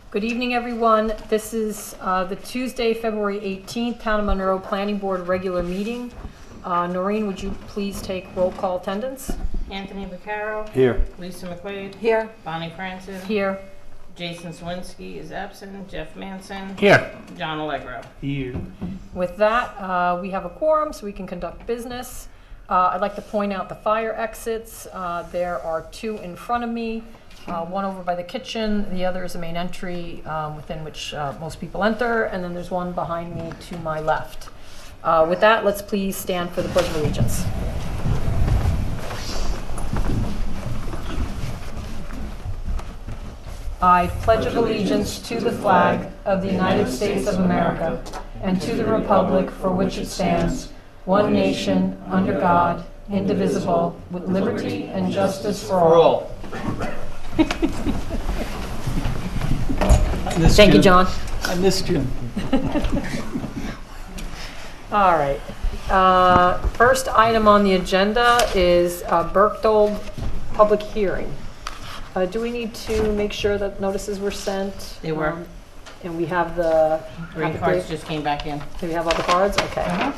Good evening, everyone. This is the Tuesday, February 18th, Town of Monroe Planning Board regular meeting. Noreen, would you please take roll call attendance? Anthony Vaccaro. Here. Lisa McQuaid. Here. Bonnie Francis. Here. Jason Swinski is absent. Jeff Manson. Here. John Allegro. Here. With that, we have a quorum, so we can conduct business. I'd like to point out the fire exits. There are two in front of me. One over by the kitchen, the other is the main entry within which most people enter, and then there's one behind me to my left. With that, let's please stand for the Pledge of Allegiance. I pledge allegiance to the flag of the United States of America and to the republic for which it stands, one nation, under God, indivisible, with liberty and justice for all. Thank you, John. I missed you. All right. First item on the agenda is Berchtold public hearing. Do we need to make sure that notices were sent? They were. And we have the Green cards just came back in. Do we have all the cards? Okay.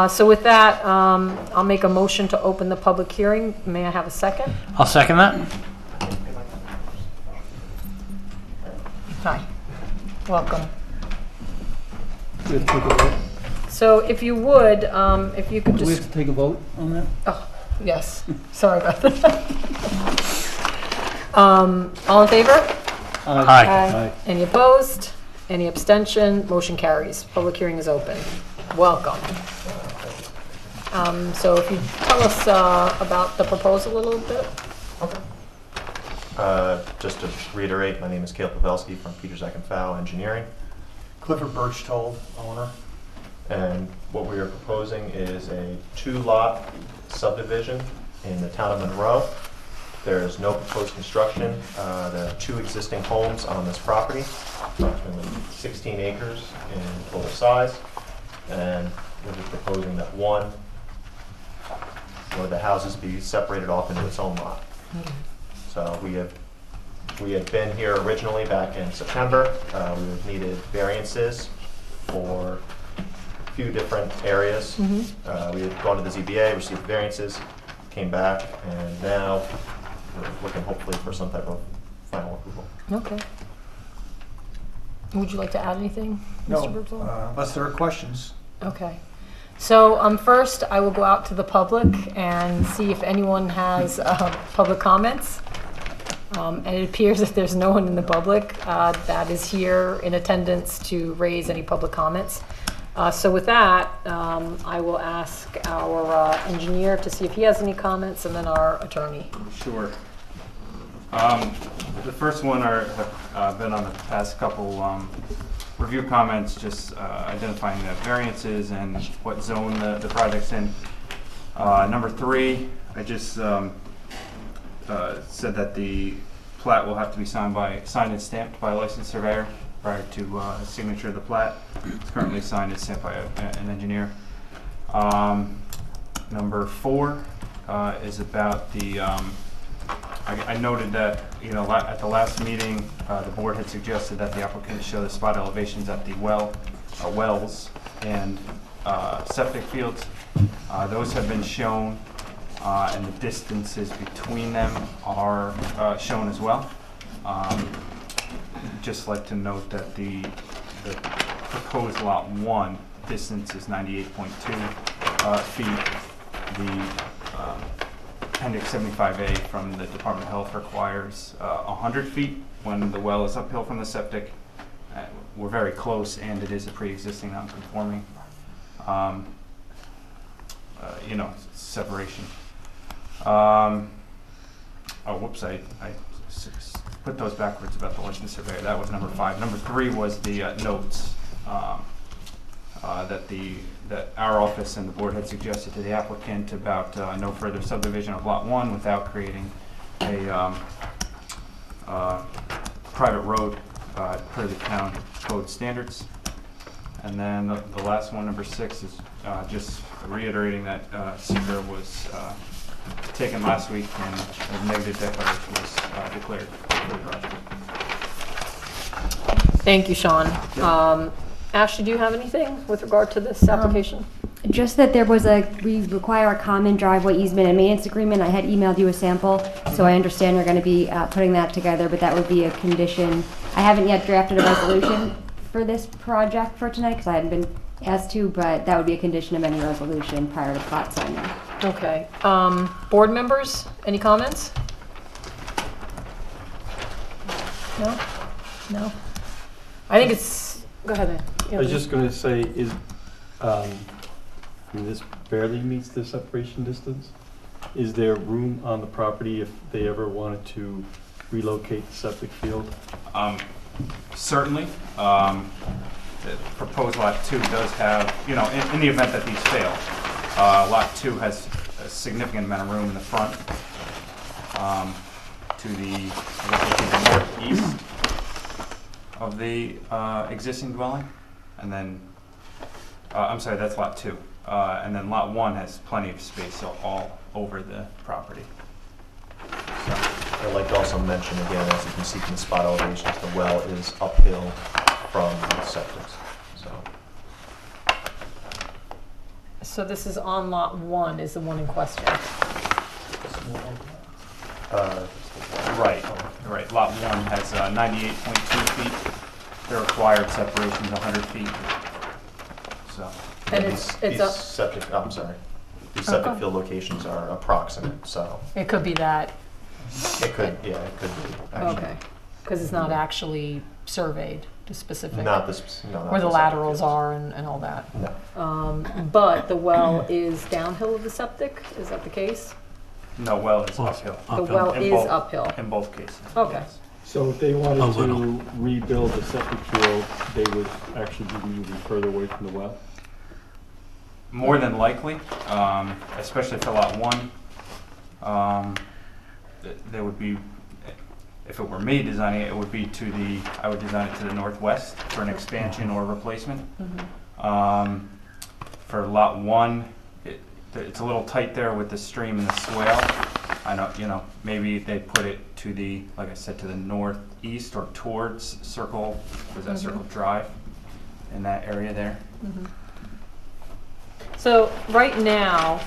So with that, I'll make a motion to open the public hearing. May I have a second? I'll second that. Hi. Welcome. Good, take a vote. So if you would, if you could Do we have just, to take a vote on that? oh, yes, sorry about that. All in favor? Aye. Any opposed? Any abstention? Motion carries. Public hearing is open. Welcome. So if you tell us about the proposal a little bit. Just to reiterate, my name is Cale Pavelski from Peter Zack & Fow Engineering. Clifford Berchtold, owner. And what we are proposing is a 2-lot subdivision in the town of Monroe. There is no proposed construction. There are 2 existing homes on this property, approximately 16 acres in total size. And we're just proposing that one of the houses be separated off into its own lot. So we had been here originally back in September. We needed variances for a few different areas. We had gone to the ZBA, received variances, came back, and now we're looking hopefully for some type of final approval. Okay. Would you like to add anything, No, Mr. Berchtold? unless there are questions. Okay. So first, I will go out to the public and see if anyone has public comments. And it appears that there's no one in the public that is here in attendance to raise any public comments. So with that, I will ask our engineer to see if he has any comments, and then our attorney. Sure. The first one have been on the past couple review comments, just identifying the variances and what zone the project's in. Number 3, I just said that the plat will have to be signed and stamped by a licensed surveyor prior to signature of the plat. It's currently signed and stamped by an engineer. Number 4 is about the. I noted that at the last meeting, the board had suggested that the applicant show the spot elevations at the wells and septic fields. Those have been shown, and the distances between them are shown as well. Just like to note that the proposed lot 1 distance is 98.2 feet. The Appendix 75A from the Department of Health requires 100 feet when the well is uphill from the septic. We're very close, and it is a pre-existing non-conforming, separation. Whoops, I put those backwards about the licensed surveyor. That was number 5. Number 3 was the notes that our office and the board had suggested to the applicant about no further subdivision of lot 1 without creating a private road per the town code standards. And then the last one, number 6, is just reiterating that seeker was taken last week and a negative declaration was declared for the project. Thank you, Sean. Ashley, do you have anything with regard to this application? Just that we require a common driveway easement and maintenance agreement. I had emailed you a sample, so I understand you're going to be putting that together, but that would be a condition. I haven't yet drafted a resolution for this project for tonight because I hadn't been asked to, but that would be a condition of any resolution prior to plot signing. Okay. Board members, any comments? No? No? I think it's, go ahead. I was just going to say, I mean, this barely meets the separation distance. Is there room on the property if they ever wanted to relocate the septic field? Certainly. The proposed lot 2 does have, you know, in the event that these fail, lot 2 has a significant amount of room in the front to the northeast of the existing dwelling. And then, I'm sorry, that's lot 2. And then lot 1 has plenty of space all over the property. So, I'd like to also mention again, as you can see from the spot elevations, the well is uphill from the septics. So this is on lot 1 is the one in question. Right. Lot 1 has 98.2 feet. The required separation is 100 feet. So. And These septic field locations are approximate, so It could be that, it could be. Actually. okay, because it's not actually surveyed to specific, Not this, no, not where the septic laterals fields. are and all that. No. But the well is downhill of the septic, is that the case? No, well is uphill. The well In is both- uphill. In both cases. Okay. yes. So if they wanted to rebuild the septic field, they would actually be moving further away from the well? More than likely, especially for lot 1, there would be, if it were me designing it, it would be I would design it to the northwest for an expansion or replacement. For lot 1, it's a little tight there with the stream and the swale. I know, you know, maybe they'd put it to the, like I said, to the northeast or towards Circle, was that Circle Drive, in that area there. So right now,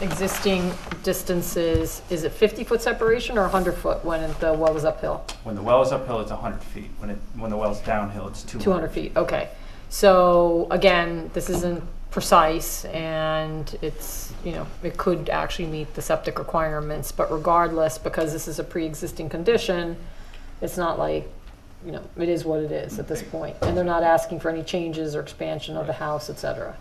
existing distances, is it 50-foot separation or 100-foot when the well is uphill? When the well is uphill, it's 100 feet. When the well's downhill, it's 200 feet, okay. So again, this isn't precise and it's, you know, it could actually meet the septic requirements, but regardless, because this is a pre-existing condition, it's not like, you know, it is what it is at this point. And they're not asking for any changes or expansion of the house, et cetera.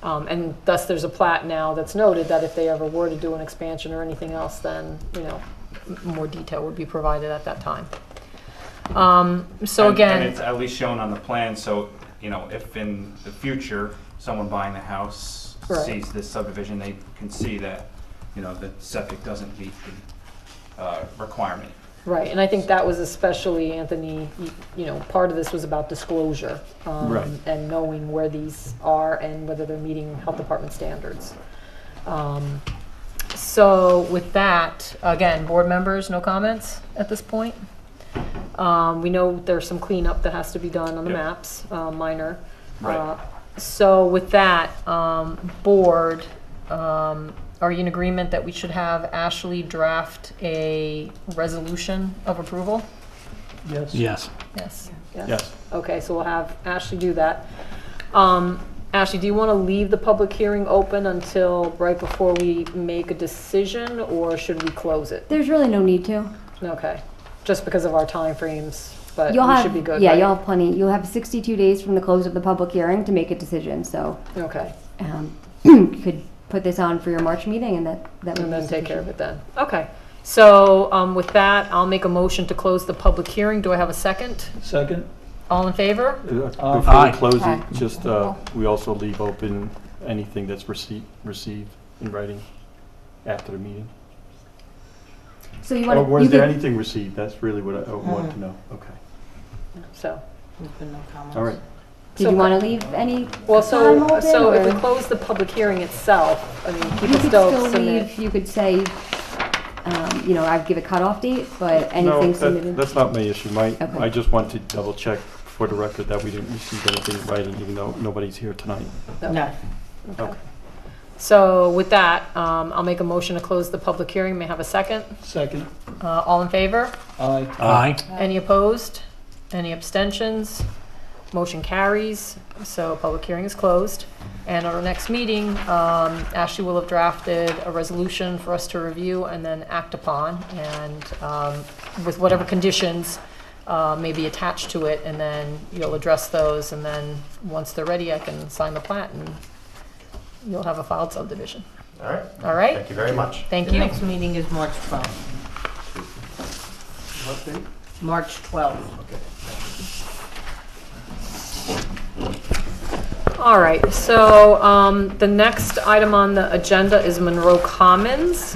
And thus there's a plat now that's noted that if they ever were to do an expansion or anything else, then, you know, more detail would be provided at that time. So again. And it's at least shown on the plan, so, you know, if in the future, someone buying the house Right. sees this subdivision, they can see that, you know, the septic doesn't meet the requirement. Right, and I think that was especially, Anthony, you know, part of this was about disclosure. Right. And knowing where these are and whether they're meeting health department standards. So with that, again, board members, no comments at this point? We know there's some cleanup that has to be done on the Yep. maps, minor. Right. So with that, board, are you in agreement that we should have Ashley draft a resolution of approval? Yes. Yes. Yes. Yes. Okay, so we'll have Ashley do that. Ashley, do you want to leave the public hearing open until right before we make a decision, or should we close it? There's really no need to. Okay, just because of our timeframes, but You'll we have, should be good, yeah, right? you'll have plenty. You'll have 62 days from the close of the public hearing to make a decision, so Okay, you could put this on for your March meeting and that would and be then take care of sufficient. it then. Okay, so with that, I'll make a motion to close the public hearing. Do I have a second? Second? All in favor? Before we Aye. close Aye. it, just, we also leave open anything that's received in writing after the meeting. So you Or want was to, there anything received? That's really what I want to know. Okay. There's been no comments. All right. did you want to leave any Well, time open? so if we or- close the public hearing itself, I mean, You people could still still submit. leave, you could say, You know, I'd give a cutoff date, but No, anything submitted. that's not my issue. Okay. I just want to double check for the record that we didn't receive anything in writing, even though nobody's here tonight. No. Okay. So with that, I'll make a motion to close the public hearing. May I have a second? Second. All in favor? Aye. Aye. Any opposed? Any abstentions? Motion carries, so public hearing is closed. And at our next meeting, Ashley will have drafted a resolution for us to review and then act upon, and with whatever conditions may be attached to it, and then you'll address those, and then once they're ready, I can sign the plat, and you'll have a filed subdivision. All right. All right? Thank you very much. Thank The you. next meeting is March 12th. What date? March 12th. All right, so the next item on the agenda is Monroe Commons.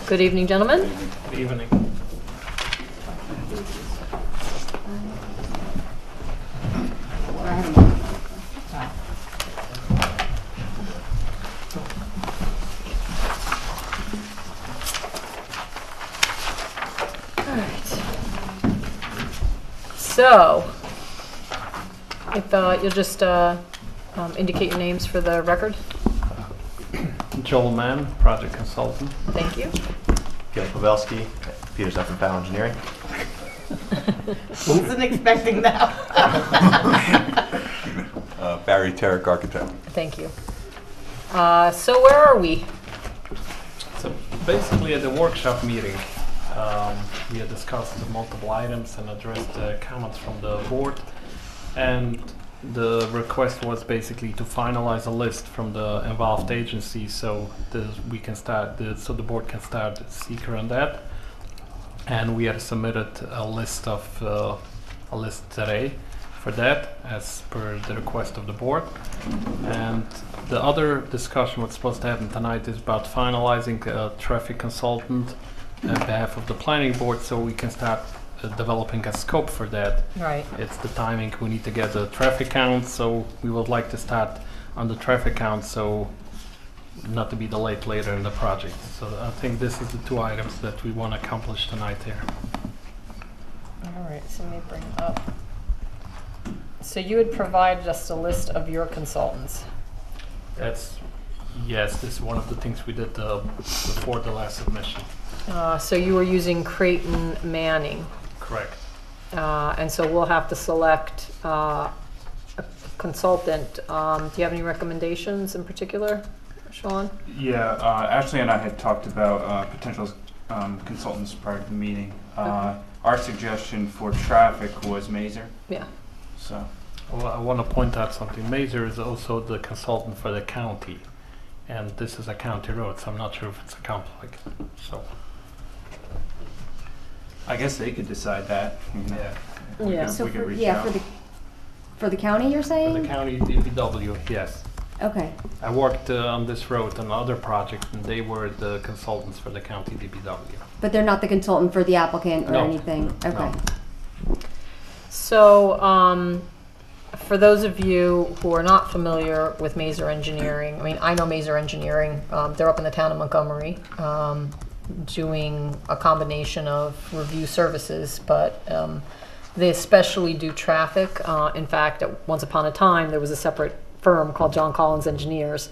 Good evening, gentlemen. Good evening. All right. So, if you'll just indicate your names for the record. Joel Mann, project consultant. Thank you. Gail Pavelski, Peters F&Fow Engineering. Wasn't expecting that. Barry Terrick, architect. Thank you. So where are we? So basically at the workshop meeting, we had discussed multiple items and addressed comments from the board. And the request was basically to finalize a list from the involved agencies so we can start, so the board can start seeker on that. And we had submitted a list today for that as per the request of the board. And the other discussion what's supposed to happen tonight is about finalizing a traffic consultant on behalf of the planning board so we can start developing a scope for that. Right. It's the timing, we need to get the traffic count, so we would like to start on the traffic count so not to be delayed later in the project. So I think this is the two items that we want to accomplish tonight here. All right, so let me bring it up. So you had provided us a list of your consultants. Yes, this is one of the things we did before the last submission. So you were using Creighton Manning. Correct. And so we'll have to select a consultant. Do you have any recommendations in particular, Sean? Yeah, Ashley and I had talked about potential consultants prior to the meeting. Our suggestion for traffic was Mazer. Yeah. So, Well, I want to point out something. Mazer is also the consultant for the county. And this is a county road, so I'm not sure if it's a conflict. So, I guess they could decide that. yeah. Yeah. So We could reach yeah, out. for the county, you're For saying? the county DPW, yes. Okay. I worked on this road on other projects, and they were the consultants for the county DPW. But they're not the consultant for the applicant or No. anything? Okay. So, for those of you who are not familiar with Mazer Engineering, I mean, I know Mazer Engineering. They're up in the town of Montgomery, doing a combination of review services, but they especially do traffic. In fact, once upon a time, there was a separate firm called John Collins Engineers,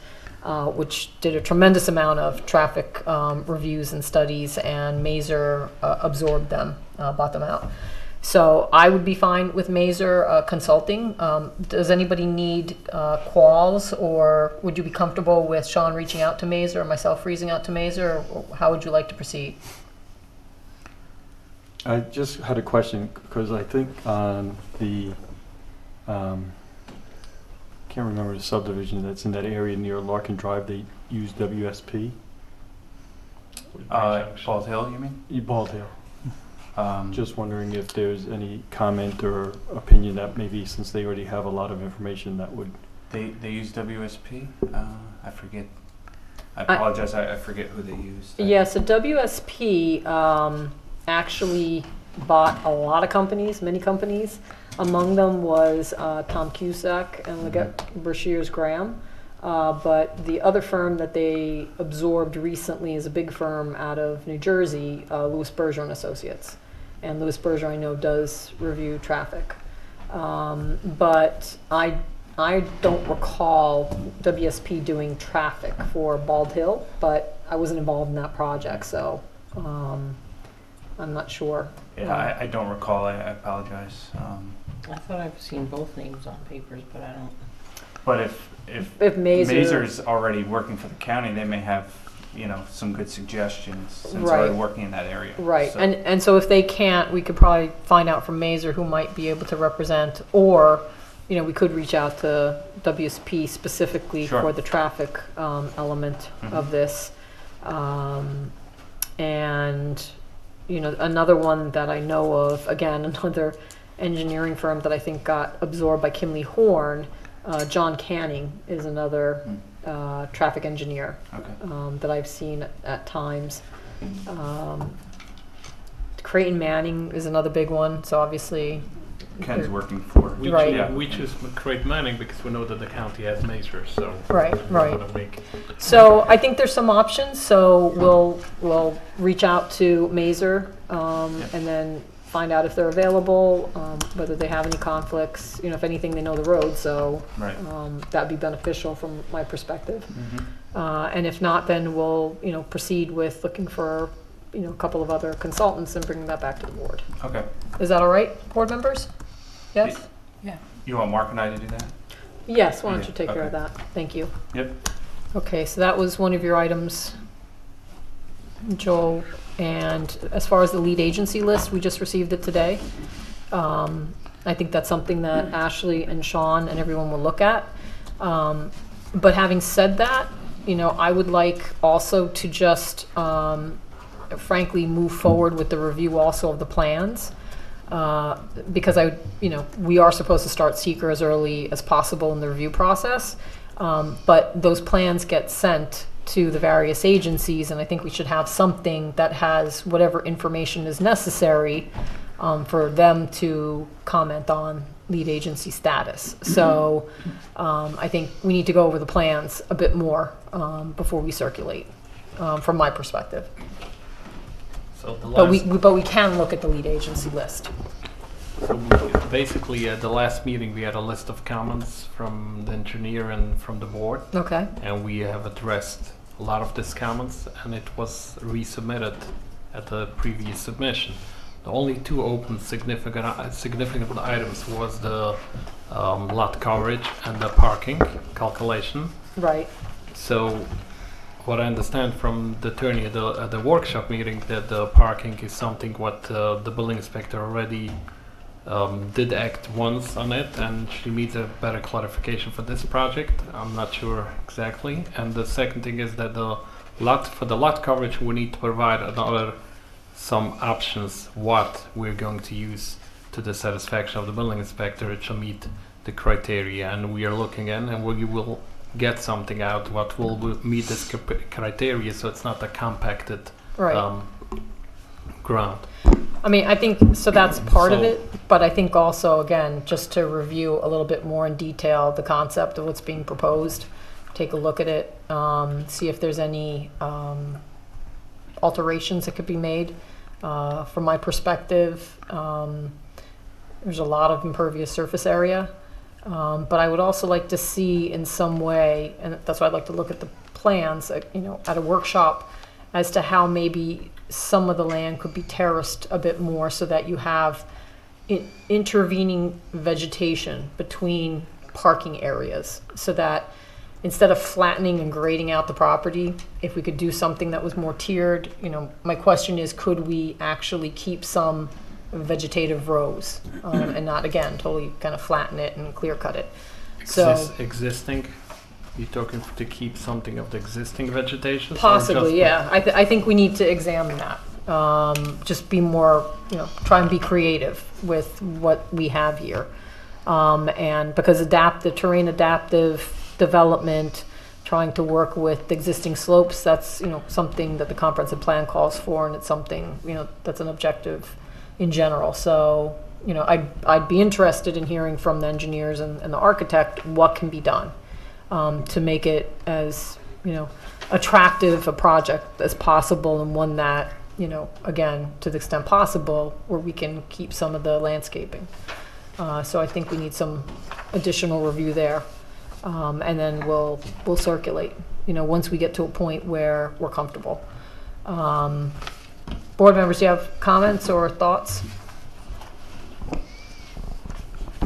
which did a tremendous amount of traffic reviews and studies, and Mazer absorbed them, bought them out. So I would be fine with Mazer consulting. Does anybody need quals, or would you be comfortable with Sean reaching out to Mazer or myself reaching out to Mazer? Or how would you like to proceed? I just had a question, because I think on the, can't remember the subdivision that's in that area near Larkin Drive, they use WSP. Bald Hill, you mean? Bald Hill. Um, Just wondering if there's any comment or opinion that maybe since they already have a lot of information that would, They use WSP. I forget. I apologize, I forget who they used. Yeah, so WSP actually bought a lot of companies, many companies. Among them was Tom Cusack and Leggett Brashears Graham. But the other firm that they absorbed recently is a big firm out of New Jersey, Louis Berger and Associates. And Louis Berger, I know, does review traffic. But I don't recall WSP doing traffic for Bald Hill, but I wasn't involved in that project, so I'm not sure. Yeah, I don't recall, I apologize. I thought I've seen both names on papers, but I don't. But if Mazer- Mazer's already working for the county, they may have, some good suggestions since they're Right. already working in that area. Right, So- and so if they can't, we could probably find out from Mazer who might be able to represent, or, we could reach out to WSP specifically Sure. for the traffic element of this. And, another one that I know of, again, another engineering firm that I think got absorbed by Kimley Horn, John Canning is another traffic engineer Okay. that I've seen at times. Creighton Manning is another big one, so obviously. Ken's working for. We, Right. choose, we choose Creighton Manning because we know that the county has Mazer, so Right, we right. want to make. So I think there's some options, so we'll reach out to Mazer and then find out if they're available, whether they have any conflicts, if anything, they know the road, so Right. that'd be beneficial from my perspective. Mhm. And if not, then we'll, proceed with looking for, a couple of other consultants and bringing that back to the board. Okay. Is that all right, board members? Yes? You want Mark and I to do that? Yes, why don't Yeah, you take care of okay. that? Thank you. Yep. Okay, so that was one of your items, Joel. And as far as the lead agency list, we just received it today. I think that's something that Ashley and Sean and everyone will look at. But having said that, I would like also to just, frankly, move forward with the review also of the plans. Because we are supposed to start seeker as early as possible in the review process. But those plans get sent to the various agencies, and I think we should have something that has whatever information is necessary for them to comment on lead agency status. So I think we need to go over the plans a bit more before we circulate, from my perspective. So the But last, we can look at the lead agency list. basically at the last meeting we had a list of comments from the engineer and from the board, Okay. and we have addressed a lot of these comments, and it was resubmitted at the previous submission. The only two open significant items was the lot coverage and the parking calculation. Right. So, what I understand from the attorney at the workshop meeting, that the parking is something what the building inspector already did act once on it, and she needs a better clarification for this project. I'm not sure exactly. And the second thing is that for the lot coverage, we need to provide some options what we're going to use to the satisfaction of the building inspector. It shall meet the criteria, and we are looking in, and we will get something out what will meet this criteria, so it's not a compacted Right. ground. I mean, I think, so that's part of So- it, but I think also, again, just to review a little bit more in detail the concept of what's being proposed, take a look at it, see if there's any alterations that could be made. From my perspective, there's a lot of impervious surface area, but I would also like to see in some way, and that's why I'd like to look at the plans, at a workshop, as to how maybe some of the land could be terraced a bit more so that you have intervening vegetation between parking areas, so that instead of flattening and grading out the property, if we could do something that was more tiered, my question is, could we actually keep some vegetative rows and not, again, totally kind of flatten it and clear cut it? So Existing, you're talking to keep something of the existing vegetation? or just possibly, yeah. I think we need to examine that. Just be more, try and be creative with what we have here. And because terrain adaptive development trying to work with existing slopes. That's, something that the comprehensive plan calls for, and it's something, that's an objective in general. So, I'd be interested in hearing from the engineers and the architect what can be done to make it as, attractive a project as possible, and one that, again, to the extent possible, where we can keep some of the landscaping. So I think we need some additional review there. And then we'll circulate, once we get to a point where we're comfortable. Board members, do you have comments or thoughts?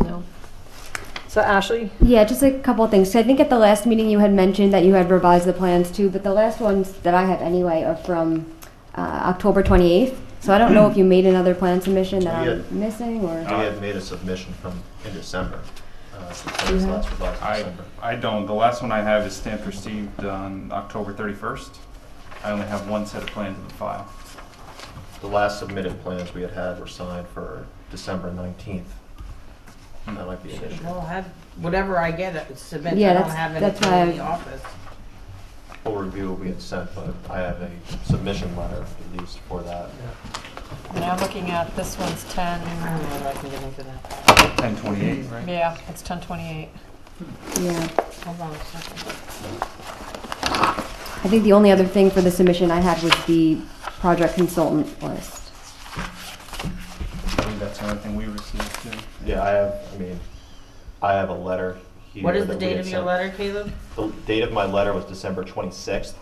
No? So Ashley? Yeah, just a couple of things. So I think at the last meeting you had mentioned that you had revised the plans too, but the last ones that I have anyway are from October 28th. So I don't know if you made another plan submission that I'm missing, or? We had made a submission in December. Last revised in December. I don't. The last one I have is stamped received on October 31st. I only have one set of plans in the file. The last submitted plans we had were signed for December 19th. That might be an issue. Well, whatever I get, submit. Yeah, I don't have that's anything in why the office. We'll review what we had sent, but I have a submission letter at least for that. And I'm looking at, this one's 10, I don't know if I can get into that. 1028, right? yeah, it's 1028. Yeah. Hold on a second. I think the only other thing for the submission I had was the project consultant list. I think that's the only thing we received too. Yeah, I have a letter here. What is the that we date had of your sent. letter, Caleb? The date of my letter was December 26th,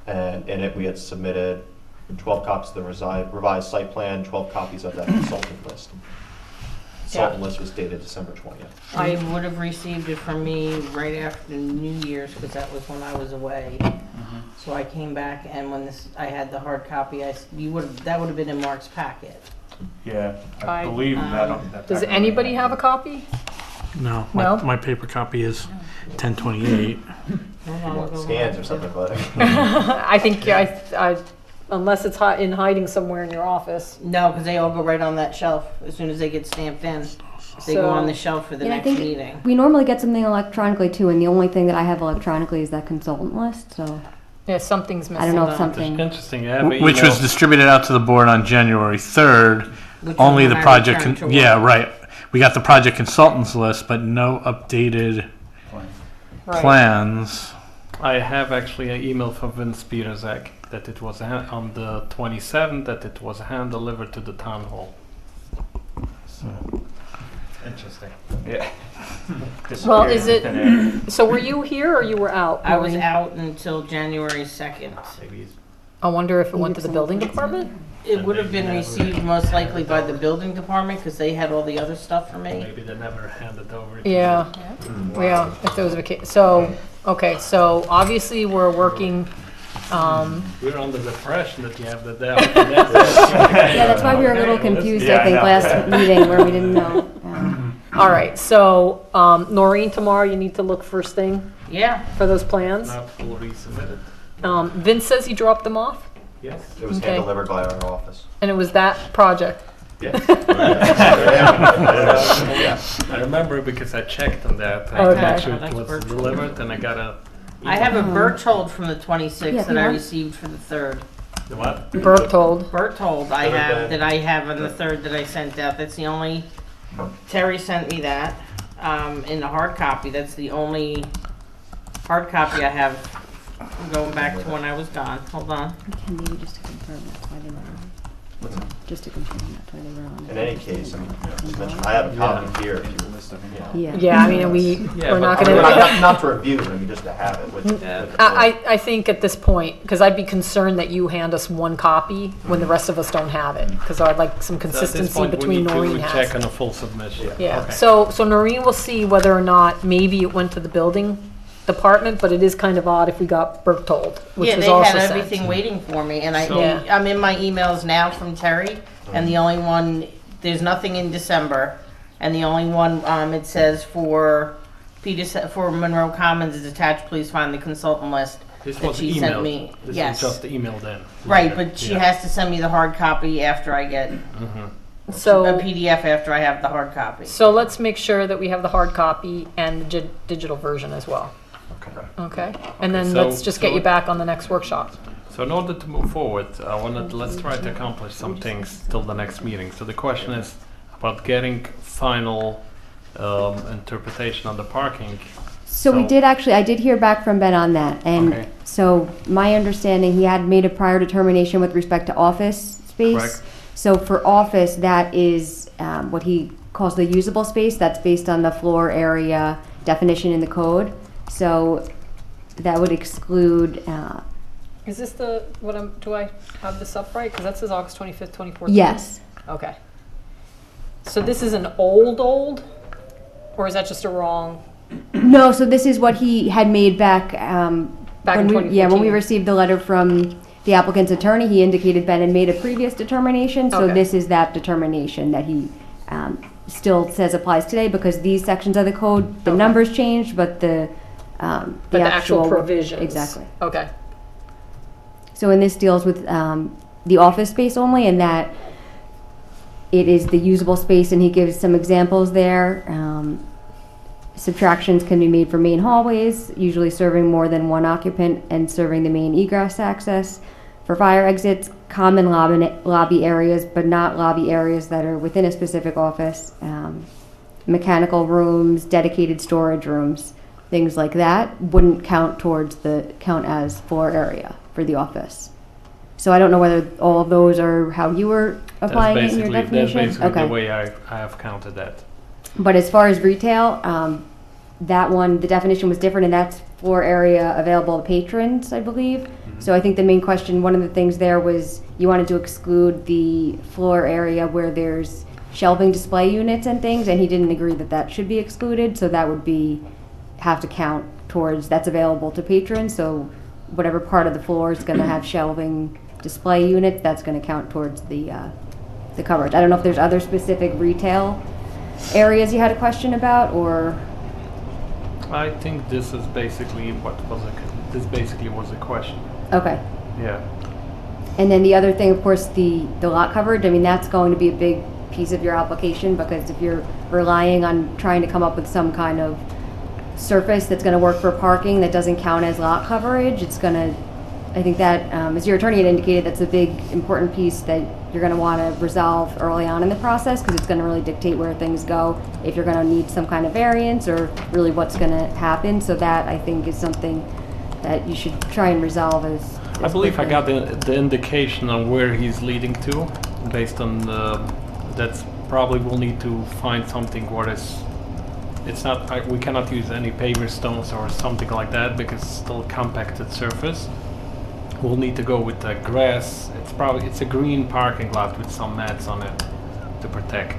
and in it we had submitted 12 copies of the revised site plan, 12 copies of that consultant list. Consultant list was dated December 20th. I would have received it from me right after New Year's, because that was when I was away. So I came back, and when I had the hard copy, that would have been in Mark's packet. Yeah, I- I believe that. Does anybody have a copy? No, No? my paper copy is 1028. Hold on, I'll go Scans or back. something, but I think, unless it's in hiding somewhere in your office. No, because they all go right on that shelf as soon as they get stamped in. They go on the shelf for the And I next think meeting. we normally get something electronically too, and the only thing that I have electronically is that consultant list, so Yeah, something's missing. I don't know if It's something. Interesting. I have an Which was email. distributed out to the board on January 3rd. Which Only is the when I project, returned to yeah, work. right. We got the project consultants list, but no updated Right. plans. I have actually an email from Vince Peterzak that it was on the 27th, that it was hand delivered to the town hall. So, interesting. Yeah. Well, is Disappeared in thin air. So were you here or you were out? I was Maureen? out until January 2nd. I wonder if it went to the building department? It would have been received most likely by the building department because they had all the other stuff for me. Maybe they never handed over. To Yeah, yeah, if there was a case. So, okay, so obviously we're working, We're under the impression that you have the Yeah, that's why we were a little confused, Yeah, I think, I know. last meeting where we didn't know. all right, so, Noreen, tomorrow you need to look first thing Yeah, for those plans. Not fully submitted. Vince says he dropped them off, Yes. it was Okay. hand delivered by our office. and it was that project. Yes. I remember because I checked on that. Okay. I made sure it That's was virtual. delivered, and I got a. I have a Berthold from the 26th Yeah, that I you want? received for the 3rd. The what? Berthold. Berthold I have that I have on the 3rd that I sent out. That's the only, Terry sent me that in the hard copy. That's the only hard copy I have going back to when I was gone. Hold on. Can maybe just to confirm that's why they were on. Just to confirm that's why they were on. In any case, I have a copy here if you Yeah. Yeah, I mean, we're not gonna. not to review, I mean, just to have it with. I think at this point, because I'd be concerned that you hand us one copy when the rest of us don't have it, because I'd like some So at this consistency point, between we need Noreen to has. check on a full submission. Yeah, Okay. so Noreen will see whether or not maybe it went to the building department, but it is kind of odd if we got Berthold, which Yeah, was they also had sent. everything waiting for me, and Yeah. I'm in my emails now from Terry, and the only one, there's nothing in December, and the only one, it says for Monroe Commons is attached, please find the consultant list. This that was she sent emailed. me. This Yes. was just the email then. Right, but she Yeah. has to send me the hard copy after I get, a So, PDF after I have the hard copy. so let's make sure that we have the hard copy and the digital version as well. Okay, and then so- let's just get so- you back on the next workshop. So in order to move forward, let's try to accomplish some things till the next meeting. So the question is about getting final interpretation on the parking. So we did actually, I did hear back from Ben on that, and Okay. so my understanding, he had made a prior determination with respect to office space. Correct. So for office, that is what he calls the usable space, that's based on the floor area definition in the code. So that would exclude, Is this do I have this up right? Because that says August 25th, 2014. yes. Okay. So this is an old, or is that just a wrong? No, so this is what he had made back, Back in when we, yeah, when we 2014. received the letter from the applicant's attorney, he indicated Ben had made a previous determination, so Okay. this is that determination that he still says applies today, because these sections of the code, the Okay. numbers changed, but the actual provisions. Exactly. Okay. So, and this deals with the office space only, and that it is the usable space, and he gives some examples there. Subtractions can be made for main hallways, usually serving more than one occupant and serving the main egress access. For fire exits, common lobby areas, but not lobby areas that are within a specific office. Mechanical rooms, dedicated storage rooms, things like that wouldn't count as floor area for the office. So I don't know whether all of those are how you were applying it in your definition. That's basically Okay. the way I have counted that. But as far as retail, that one, the definition was different, and that's floor area available to patrons, I believe. So I think the main question, one of the things there was you wanted to exclude the floor area where there's shelving display units and things, and he didn't agree that that should be excluded, so that would have to count towards, that's available to patrons, so whatever part of the floor is gonna have shelving display units, that's gonna count towards the coverage. I don't know if there's other specific retail areas you had a question about, or, I think this is basically this basically was a question. okay. Yeah. And then the other thing, of course, the lot coverage, I mean, that's going to be a big piece of your application, because if you're relying on trying to come up with some kind of surface that's gonna work for parking that doesn't count as lot coverage, it's gonna, I think that, as your attorney had indicated, that's a big, important piece that you're gonna wanna resolve early on in the process, because it's gonna really dictate where things go, if you're gonna need some kind of variance, or really what's gonna happen. So that, I think, is something that you should try and resolve as I believe I quickly. got the indication on where he's leading to, based on that's probably we'll need to find something where it's not, we cannot use any paver stones or something like that, because it's still a compacted surface. We'll need to go with the grass. It's a green parking lot with some mats on it to protect,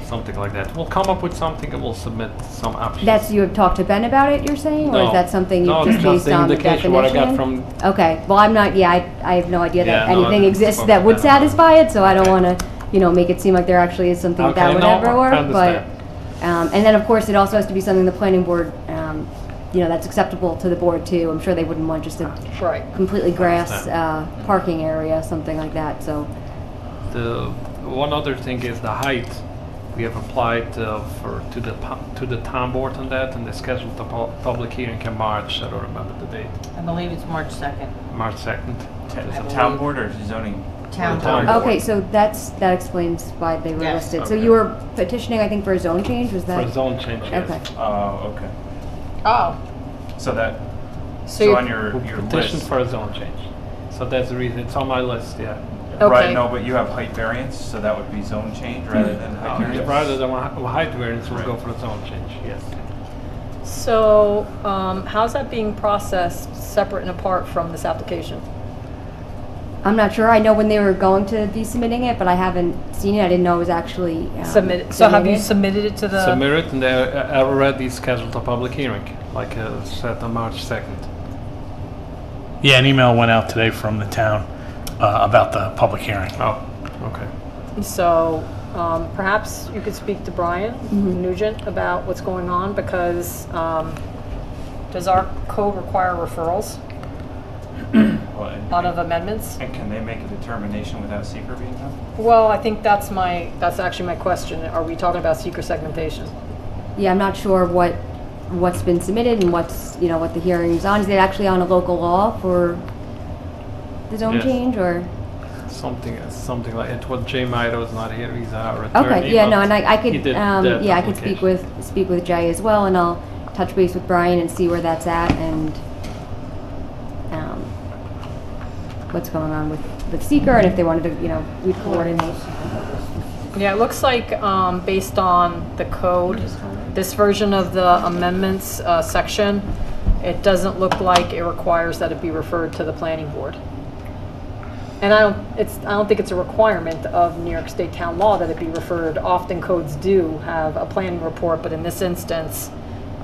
something like that. We'll come up with something and we'll submit some options. That's, you have talked to Ben about it, you're saying? Or is No. that something No, you've just just based the on the indication definition? what I got from. Okay, well, I'm not, yeah, I have no idea that Yeah, no, anything I exists spoke that to would Ben about it. satisfy it, so I don't Okay. wanna, make it seem like there actually is something that Okay, would no, ever I work, but, understand. and then, of course, it also has to be something the planning board, that's acceptable to the board too. I'm sure they wouldn't want just a Right. completely grass, Understand. parking area, something like that, so. The one other thing is the height. We have applied to the town board on that, and they scheduled the public hearing in March. I don't remember the date. I believe it's March 2nd. March 2nd. Is it town board or zoning? Town Town board. board. Okay, so that explains why they were Yes. listed. So Okay. you were petitioning, I think, for a zone change, was For that? a zone change, yes. Okay. Oh, okay. Oh, So that, So so you- on your Petition list. for a zone change. So that's the reason, it's on my list, yeah. Okay. Right, no, but you have height variance, so that would be zone change rather than height variance? Rather than a height variance, we'll go for a zone change, yes. So, how's that being processed separate and apart from this application? I'm not sure. I know when they were going to be submitting it, but I haven't seen it. I didn't know it was actually Submitted, so have you submitted it to the? Submit it, and they already scheduled a public hearing, like set on March 2nd. Yeah, an email went out today from the town about the public hearing. Oh, okay. So, perhaps you could speak to Brian Nugent about what's going on, because does our code require referrals Well, and- out of amendments? And can they make a determination without secret being done? Well, I think that's actually my question. Are we talking about secret segmentation? Yeah, I'm not sure what what's been submitted and what's, you know, what the hearing's on? Is it actually on a local law for the zone Yes. change, or? Something like it. What Jay Mito is not here. He's our attorney. Okay, yeah, no, but and I he could, did that yeah, I could speak application. with Jay as well, and I'll touch base with Brian and see where that's at and, what's going on with seeker, and if they wanted to, you know, we'd coordinate. Yeah, it looks like, based on the code, this version of the amendments section, it doesn't look like it requires that it be referred to the planning board. And I don't think it's a requirement of New York State town law that it be referred. Often codes do have a planning report, but in this instance,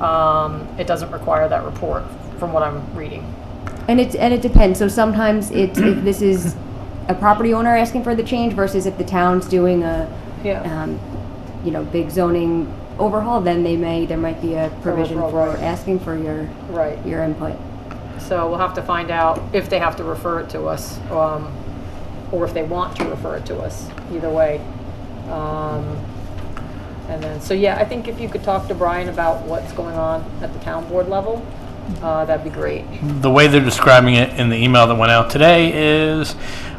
it doesn't require that report, from what I'm reading. And it depends, so sometimes if this is a property owner asking for the change versus if the town's doing a, Yeah. you know, big zoning overhaul, then there might be a provision Overall, for right. asking for your Right. input. So we'll have to find out if they have to refer it to us, or if they want to refer it to us, either way. And then, so yeah, I think if you could talk to Brian about what's going on at the town board level, that'd be great. The way they're describing it in the email that went out today is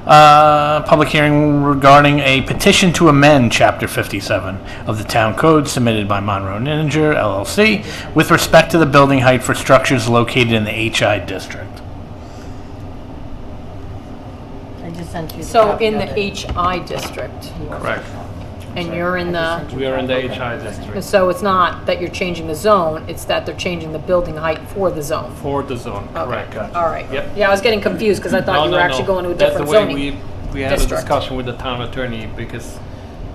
public hearing regarding a petition to amend Chapter 57 of the Town Code submitted by Monroe Ninja LLC with respect to the building height for structures located in the HI district. I just sent you. the So copy in of the it. HI district, Correct. and you're in the, We are in the HI district so it's not that you're changing the zone, it's that they're changing the building height for the zone. for the zone. Correct. All right. Yep. Yeah, I was getting confused because I thought you were actually going to a different That's the zoning. way we had district. a discussion with the town attorney because,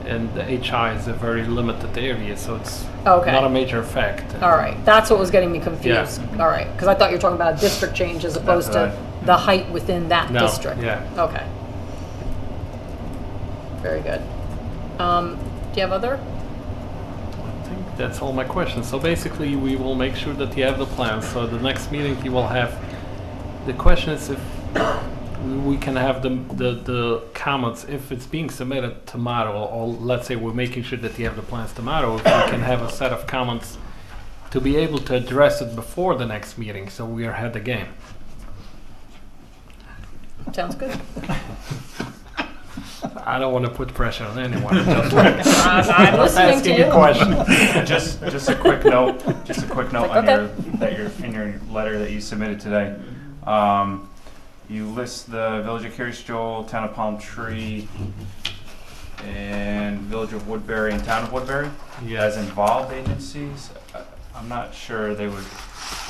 and the HI is a very limited area, so it's Okay. not a major effect. All right, that's what was getting me confused. All right, because I thought you were talking about a district change as opposed to the height within that No, district. yeah. Okay. Very good. Do you have other? I think that's all my questions. So basically, we will make sure that you have the plans. So the next meeting, you will have. The question is if we can have the comments if it's being submitted tomorrow, or let's say we're making sure that you have the plans tomorrow. If we can have a set of comments to be able to address it before the next meeting, so we are ahead of the game. Sounds good. I don't want to put pressure on anyone. I'm just I'm listening to asking you. a question. Just a quick note, on Okay. in your letter that you submitted today. You list the Village of Curious Joel, Town of Palm Tree, and Village of Woodbury and Town of Woodbury as involved agencies. I'm not sure they would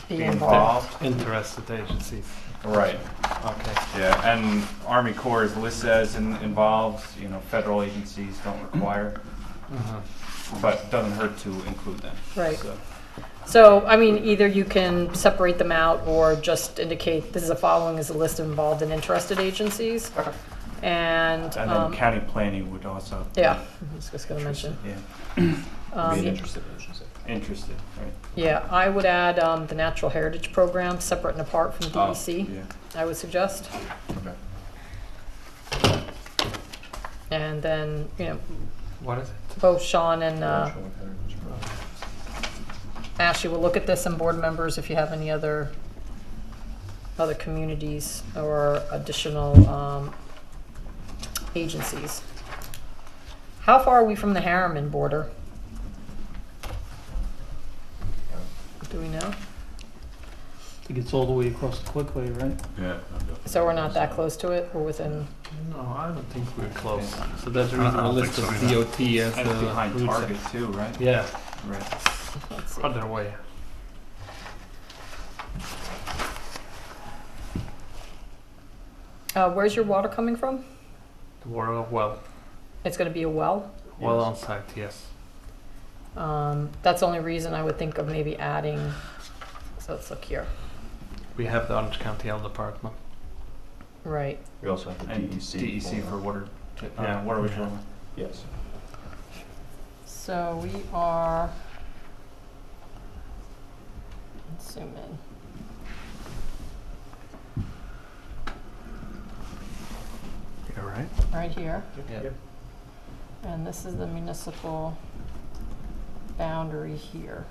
be involved. Interested agencies. Right. Okay. Yeah, and Army Corps is listed as involved. You know, federal agencies don't require, but doesn't hurt to include them. Right. So. So, I mean, either you can separate them out or just indicate this is a following as a list of involved and interested agencies. Okay. And, And then county planning would also. yeah, I was just gonna mention. Yeah. Being interested, I should say. Interested, right? Yeah, I would add the Natural Heritage Program, separate and apart from DEC, Yeah. I would suggest. Okay. And then, you know, What is it? both Sean and Ashley will look at this, and board members, if you have any other communities or additional agencies. How far are we from the Harriman border? Do we know? I think it's all the way across the Quickway, right? Yeah. So we're not that close to it, we're within, No, I don't think we're close. So that's the I reason we don't list think of so either. DOT as And it's the behind route Target set. too, right? Yeah, Right. let's see. other way. Where's your water coming from? The water well. It's gonna be a well? Well on site, yes. That's the only reason I would think of maybe adding, so let's look here. We have the Orange County Health Department. Right, We also have the And DEC. DEC for water. Yeah. Water withdrawal. Yes. so we are, let's zoom in. You're right. Right here, Yeah. and this is the municipal boundary here.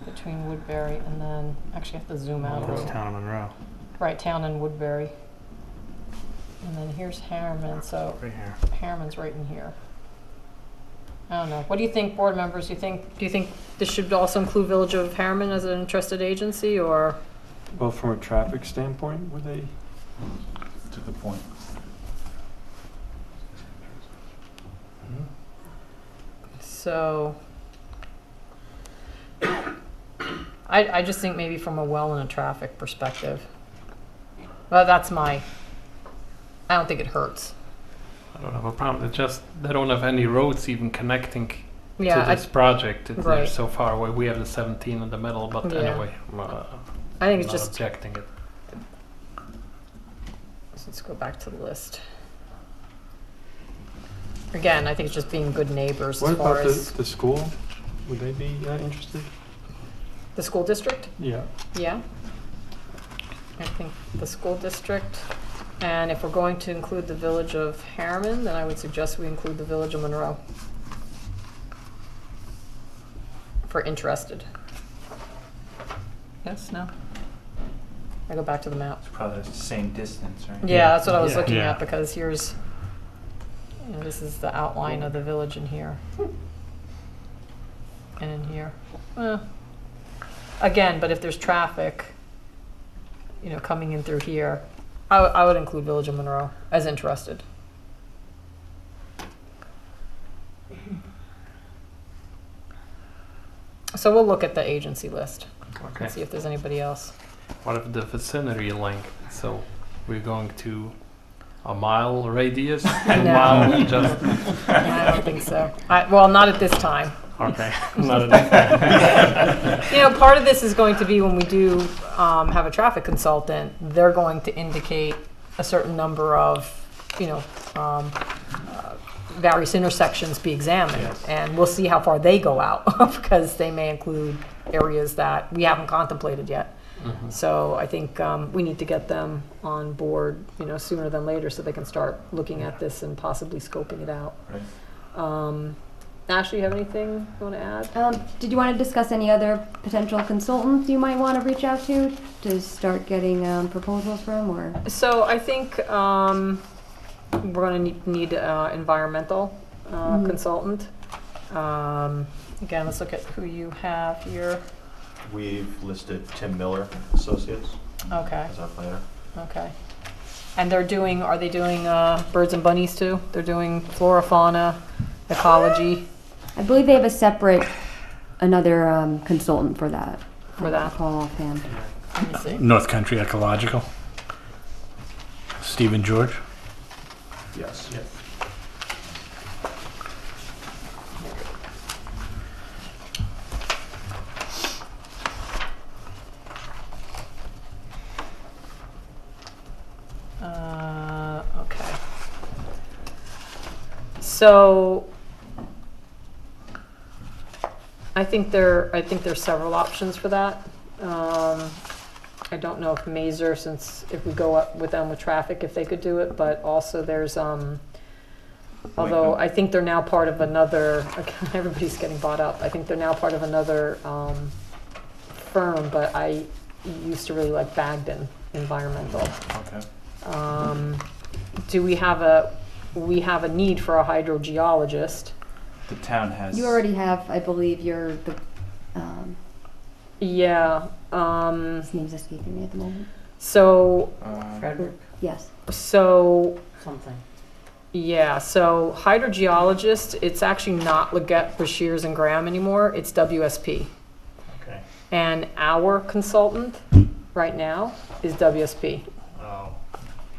between Woodbury and then, actually I have to zoom out a It's little. Town of Monroe. Right, Town and Woodbury. And then here's Harriman, so Right here. Harriman's right in here. I don't know. What do you think, board members? Do you think this should also include Village of Harriman as an interested agency, or? Well, from a traffic standpoint, would they? That's a good point. So, I just think maybe from a well and a traffic perspective. Well, that's I don't think it hurts. I don't have a problem. It's just they don't have any roads even connecting Yeah, to this project. They're right. so far away. We have the 17 in the middle, but Yeah. anyway, I think I'm it's not just, objecting it. let's go back to the list. Again, I think it's just being good neighbors What as far about as the school? Would they be interested? the school district. Yeah. Yeah. I think the school district, and if we're going to include the Village of Harriman, then I would suggest we include the Village of Monroe. For interested. Yes, no? I go back to the map. It's probably the same distance, right? Yeah, that's what I was Yeah. looking Yeah. at, because here's, this is the outline of the village in here. And in here. Again, but if there's traffic, coming in through here, I would include Village of Monroe as interested. So we'll look at the agency list Okay. and see if there's anybody else. What if the vicinity length? So we're going to a mile radius, 2 No. mile just. I don't think so. Well, not at this time. Okay. Not enough. Part of this is going to be when we do have a traffic consultant, they're going to indicate a certain number of, various intersections be examined. Yes. And we'll see how far they go out, because they may include areas that we haven't contemplated yet. Mhm. So I think we need to get them on board, sooner than later, so they can start looking at this and possibly scoping it out. Right. Ashley, you have anything you want to add? Did you want to discuss any other potential consultants you might want to reach out to start getting proposals from, or? So I think we're going to need environmental Mhm. consultant. Again, let's look at who you have here. We've listed Tim Miller Associates Okay, as our planner. okay. And are they doing birds and bunnies too? They're doing flora, fauna, ecology I believe they have a separate, another consultant for that. for that? Call offhand. Let me see. North Country Ecological. Stephen George. Yes. Okay. So I think there's several options for that. I don't know if Mazer, if we go up with them with traffic, if they could do it, but also there's although I think they're now part of another, everybody's getting bought up. I think they're now part of another firm, but I used to really like Bagden Environmental. Okay. Do we have a need for a hydrogeologist? The town has. You already have, I believe, Yeah. his name's escaping me at the moment. So Frederick, Yes. something. yeah. So hydrogeologist. It's actually not Leggett, Brashears, and Graham anymore. It's WSP. Okay. And our consultant right now is WSP. Oh.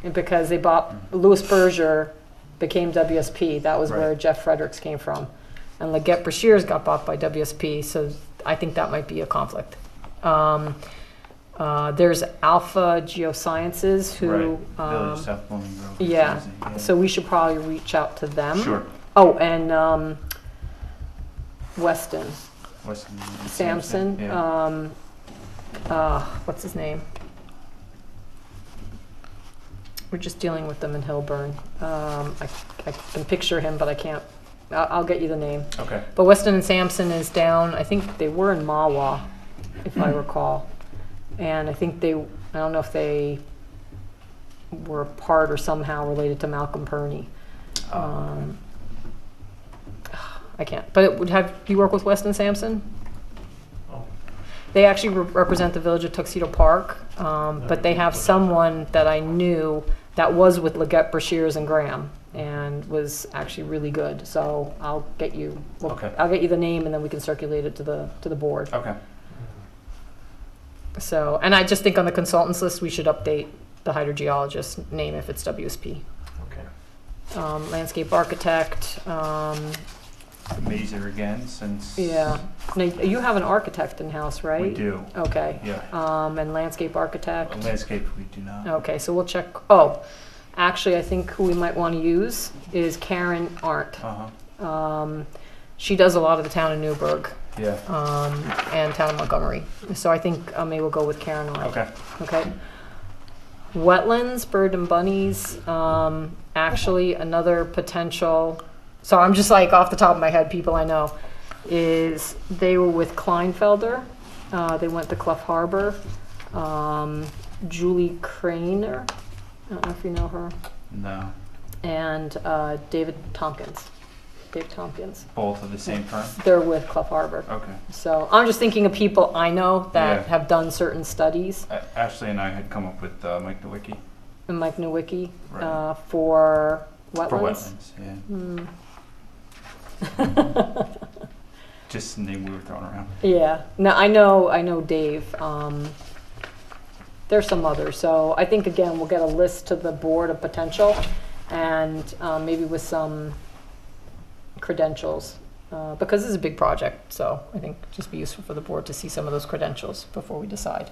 And because they bought Louis Berger became WSP. That was where Right. Jeff Fredericks came from. And Leggett Brashears got bought by WSP, so I think that might be a conflict. There's Alpha Geosciences who Right. Village South Bowling Grove. yeah. Yeah. So we should probably reach out to them. Sure. Oh, and Weston Weston Sampson. Yeah. What's his name? We're just dealing with them in Hillburn. I can picture him, but I can't. I'll get you the name. Okay. But Weston and Sampson is down. I think they were in Mawa, if I recall. And I think I don't know if they were part or somehow related to Malcolm Purney. I can't, but do you work with Weston Sampson? They actually represent the village of Tuxedo Park, but they have someone that I knew that was with Leggett, Brashears, and Graham, and was actually really good. So I'll get you. Okay. I'll get you the name, and then we can circulate it to the board. Okay. So, and I just think on the consultants list we should update the hydrogeologist name if it's WSP. Okay. Landscape architect. Mazer again, since. Yeah. Now, you have an architect in house, right? We do. Okay. Yeah. And landscape architect. Landscape, we do not. Okay, so we'll check. Oh, actually, I think who we might want to use is Karen Arndt. She does a lot of the town of Newburgh. Yeah. And town of Montgomery. So I think maybe we'll go with Karen Arndt. Okay. Okay. Wetlands, bird and bunnies. Actually, another potential. So I'm just like off the top of my head, people I know, is they were with Kleinfelder. They went to Clough Harbor. Julie Craner, I don't know if you know her. No. And Dave Tompkins. Both at the same time? They're with Clough Harbor. Okay. So I'm just thinking of people I know that Yeah. have done certain studies. Ashley and I had come up with Mike Nowicki. And Mike Nowicki Right. for wetlands. For wetlands, yeah. Just the name we were throwing around. Yeah. No, I know Dave. There's some others. So I think, again, we'll get a list to the board of potential and maybe with some credentials because this is a big project. So I think it'd just be useful for the board to see some of those credentials before we decide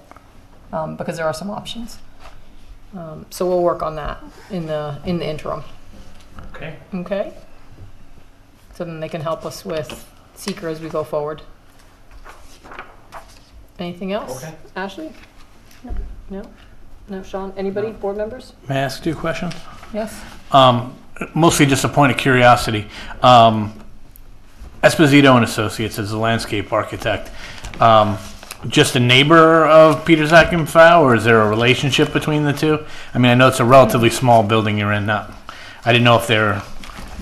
because there are some options. So we'll work on that in the interim. Okay. Okay. So then they can help us with seeker as we go forward. Anything else? Okay. Ashley? No? No, Sean? Anybody? Board members? May I ask you a question? Yes? Mostly just a point of curiosity. Esposito and Associates is a landscape architect. Just a neighbor of Peter Zach and Fow, or is there a relationship between the two? I mean, I know it's a relatively small building you're in. I didn't know if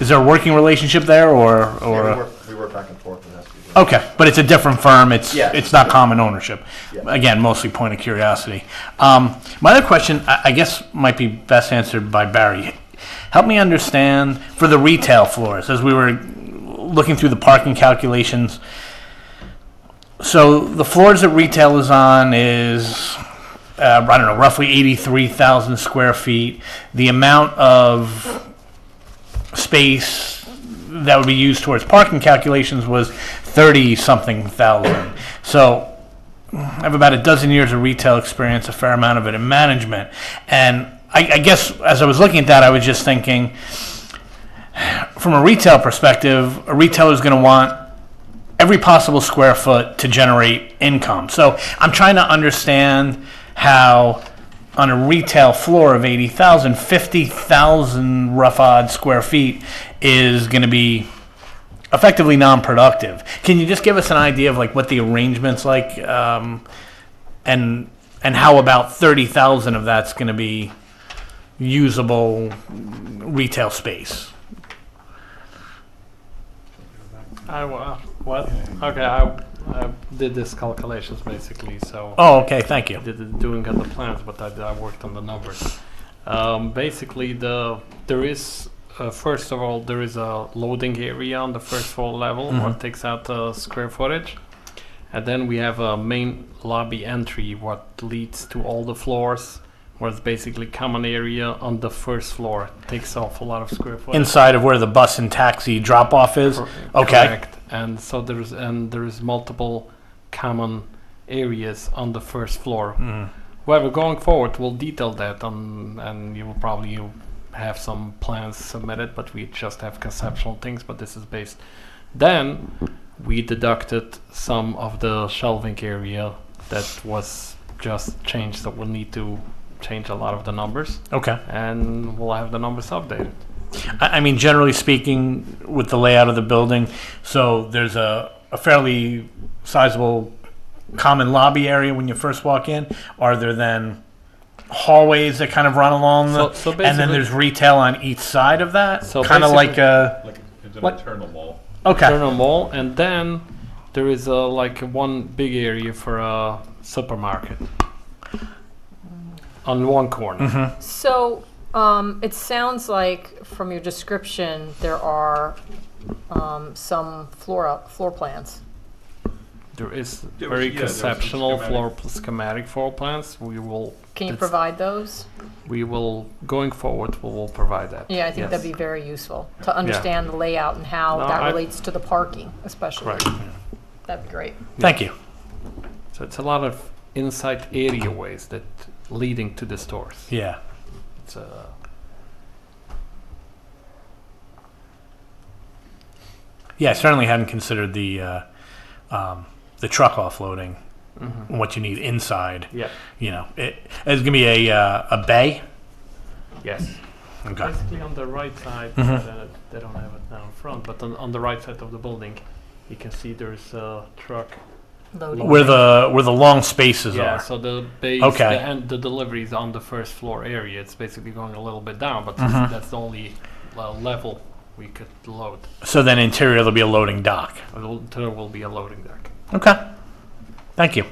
is there a working relationship there, or Yeah, we work back and forth with SBA. okay, but it's a different firm. It's Yeah. it's not common ownership. Yeah. Again, mostly point of curiosity. My other question, I guess, might be best answered by Barry. Help me understand for the retail floors as we were looking through the parking calculations. So the floors that retail is on is, I don't know, roughly 83,000 square feet. The amount of space that would be used towards parking calculations was 30-something thousand. So I have about a dozen years of retail experience, a fair amount of it in management. And I guess as I was looking at that, I was just thinking, from a retail perspective, a retailer is going to want every possible square foot to generate income. So I'm trying to understand how on a retail floor of 80,000, 50,000 rough odd square feet is going to be effectively non-productive. Can you just give us an idea of like what the arrangement's like and how about 30,000 of that's going to be usable retail space? What? Okay, I did this calculations basically, so. Oh, okay, thank you. I did doing on the plans, but I worked on the numbers. Basically, there is first of all there is a loading area on the first floor level, what takes out the square footage, and then we have a main lobby entry, what leads to all the floors, where it's basically common area on the first floor. It takes off a lot of square footage. Inside of where the bus and taxi drop off is? Okay. Correct. And so there's multiple common areas on the first floor. However, going forward, we'll detail that and you will probably have some plans submitted, but we just have conceptual things, but this is based. Then we deducted some of the shelving area that was just changed, so we'll need to change a lot of the numbers. Okay. And we'll have the numbers updated. I mean, generally speaking, with the layout of the building, so there's a fairly sizable common lobby area when you first walk in? Are there then hallways that kind of run along the, So and then basically- there's retail on each side of that? So kind of like basically- a, Like it's an What? internal mall. okay. Internal mall, and then there is like one big area for a supermarket on one corner. Mm-hmm. So, it sounds like from your description, there are some floor plans. There is There was- very yeah, there was some conceptual schematic. schematic floor plans. We will Can you That's- provide those? going forward. We will provide that. Yeah, I think that'd be very useful to understand the layout and how No, that I- relates to the parking, especially. Correct. That'd be great. Thank you. So it's a lot of inside area ways that leading to the stores. Yeah. It's Yeah, I certainly hadn't considered the truck offloading, mhm. what you need inside. Yeah. You know, it's gonna be a bay. Yes. Okay. Basically on the right side, Mhm. they don't have it now in front, but on the right side of the building, you can see there's a truck. Loading. Where the long spaces Yeah, are. so the base, Okay. the delivery is on the first floor area. It's basically going a little bit down, but Mhm. that's the only level we could load. So then interior there'll be a loading dock. There will be a loading deck. Okay. Thank you.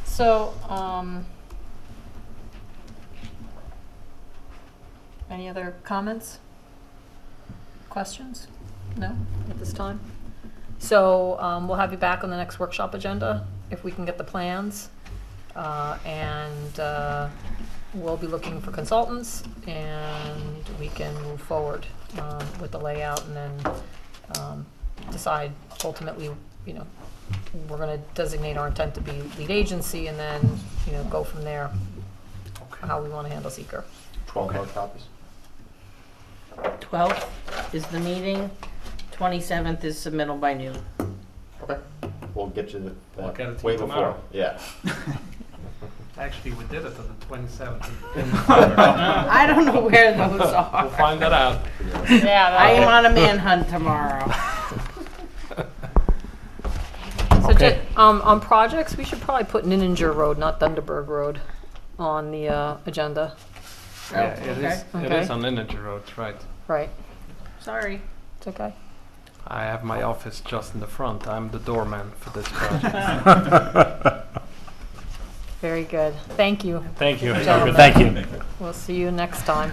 So, any other comments? Questions? No, at this time? So, we'll have you back on the next workshop agenda, if we can get the plans. And we'll be looking for consultants, and we can move forward with the layout, and then decide ultimately, you know, we're gonna designate our intent to be lead agency, and then, you know, go from there, how we wanna handle seeker. 12 hard copies. 12th is the meeting, 27th is submittal by noon. Okay. We'll get you We'll that get it to way you before. tomorrow. Yeah. Actually, we did it on the 27th. I don't know where those We'll are. find that out. Yeah, I am on a manhunt tomorrow. So, Okay. on projects, we should probably put Ninninger Road, not Dunderberg Road, on the agenda, Yeah, it is. It Okay. is on Integer Road, right? right? Sorry. It's okay. I have my office just in the front. I'm the doorman for this project. Very good. Thank you. Thank you. Gentlemen. Thank you. We'll see you next time.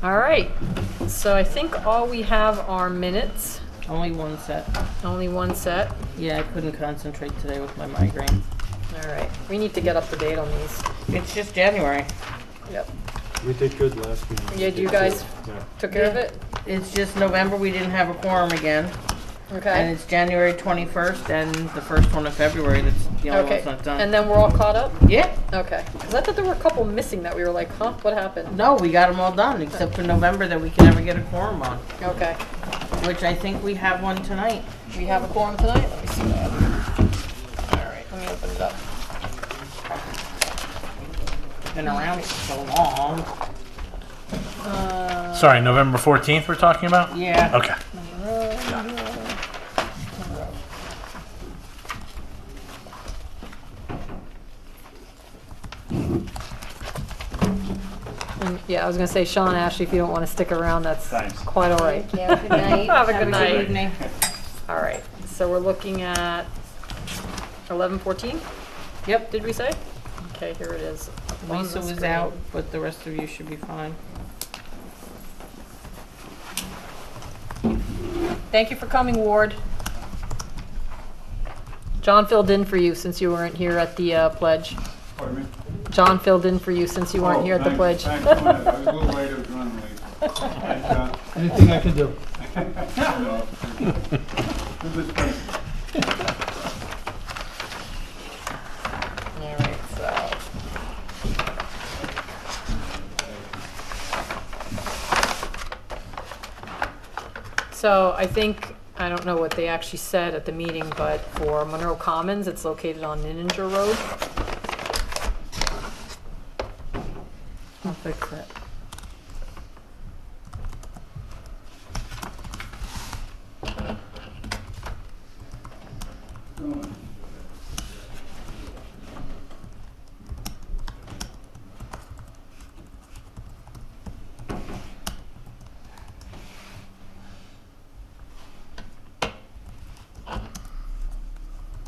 All right. So I think all we have are minutes, Only one set. only one set. Yeah, I couldn't concentrate today with my migraine. All right. We need to get up to date on these. It's just January. Yep. We did good last week. Yeah, you guys Yeah. took care of it? It's just November, we didn't have a quorum again. And Okay. it's January 21st and the first one of February, that's the only one Okay. that's not done. And then we're all caught up? Yeah, Okay. Because I thought there were a couple missing that we were like, huh, what happened? no, we got them all done, except for November that we can never get a quorum on, Okay. which I think we have one tonight. We have a quorum tonight? Let me see that. All right, let me open it up. Been around for so long. Sorry, November 14th we're talking about? Yeah. Okay. And, yeah, I was gonna say, Sean, Ashley, if you don't want to stick around, that's Thanks. quite all right. Yeah, good night. Have a good Good night. evening. All right, so we're looking at 11:14, Yep, did we say? Okay, here it is. on Lisa the was screen. out, but the rest of you should be fine. Thank you for coming, Ward. John filled in for you since you weren't here at the pledge. Pardon me? John filled in for you since you weren't here at the pledge. Thanks, I was a little late, I was running late. Thanks, Anything I can do? no. This is great. All right, so. So I think, I don't know what they actually said at the meeting, but for Monroe Commons, it's located on Ninninger Road. I'll fix it.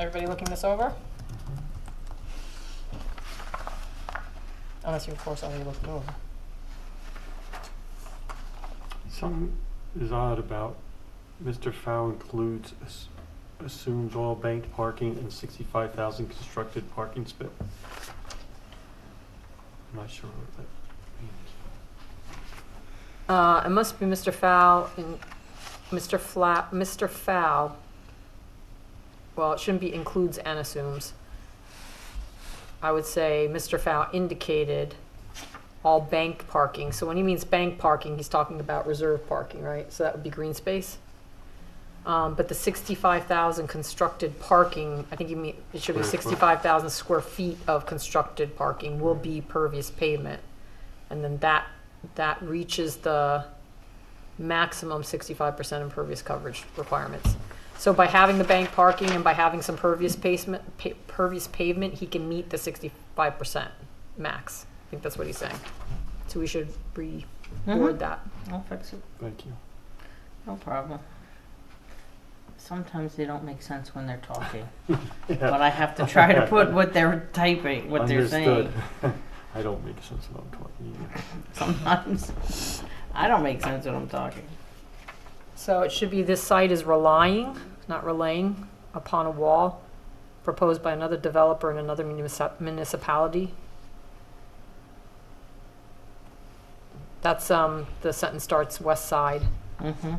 Everybody looking this over? Unless you, of course, already looked it over. Something is odd about Mr. Fow includes, assumes all banked parking and 65,000 constructed parking space. I'm not sure what that means. It must be Mr. Fowl and Mr. Fowl. Well, it shouldn't be includes and assumes. I would say Mr. Fowl indicated all bank parking. So when he means bank parking, he's talking about reserve parking, right? So that would be green space. But the 65,000 constructed parking, I think you mean, it should be Square foot. 65,000 square feet of constructed parking will be pervious pavement. And then that reaches the maximum 65% impervious coverage requirements. So by having the bank parking and by having some pervious pavement, he can meet the 65% max. I think that's what he's saying. So we should reword that. I'll fix it. Thank you. No problem. Sometimes they don't make sense when they're talking, Yeah. but I have to try to put what they're typing, what they're saying. Understood. I don't make sense when I'm talking either. Sometimes I don't make sense when I'm talking. So it should be this site is relying, not relaying, upon a wall proposed by another developer in another municipality. That's, the sentence starts west side. Mm-hmm.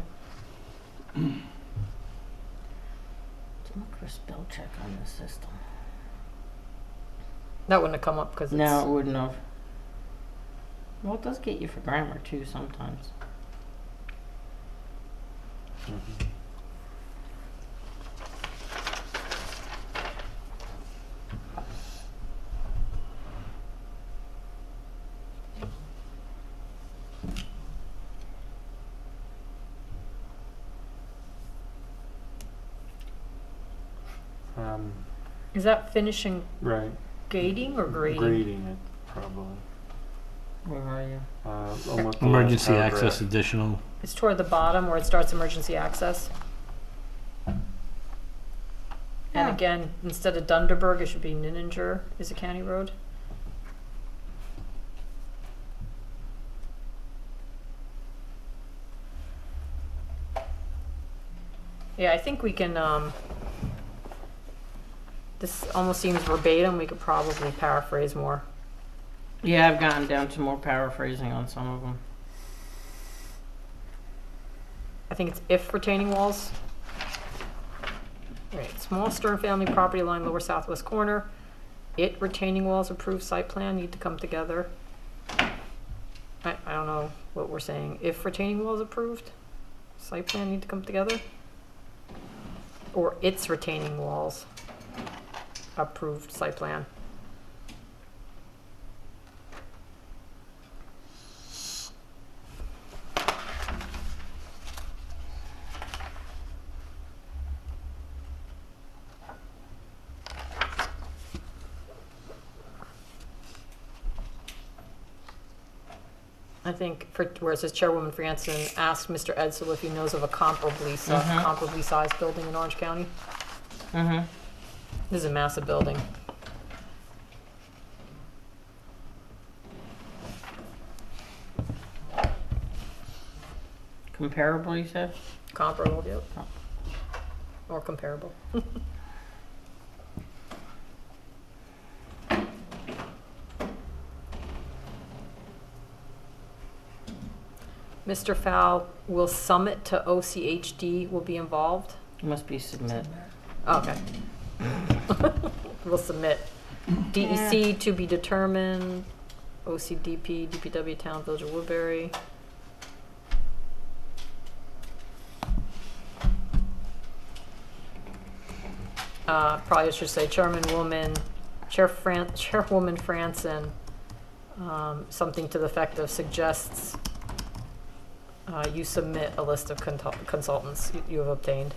Look for spell check on this system. That wouldn't have come up because it's. No, it wouldn't have. Well, it does get you for grammar too sometimes. Mhm. Is that finishing Right. gating or grading? Grading it, probably. Where are you? Almost the last Emergency paragraph. access additional. It's toward the bottom where it starts emergency access. Yeah. And again, instead of Dunderberg, it should be Nininger is a county road. Yeah, I think we can, this almost seems verbatim. We could probably paraphrase more. Yeah, I've gotten down to more paraphrasing on some of them. I think it's if retaining walls. Right, small Stern family property line, lower southwest corner. It retaining walls approved site plan need to come together. I don't know what we're saying. If retaining walls approved, site plan need to come together? Or its retaining walls approved site plan? I think where it says Chairwoman Franson asked Mr. Edsel if he knows of a comparably sized building in Orange County. Mm-hmm. This is a massive building. Comparable, you said? Comparable, yep. Or comparable. Mr. Fowl, will Summit to OCHD will be involved? It must be submit. Okay. We'll submit. DEC to be determined, OCDP, DPW Town, Village of Woodbury. Probably should say Chairwoman Franson, something to the effect of suggests you submit a list of consultants you have obtained.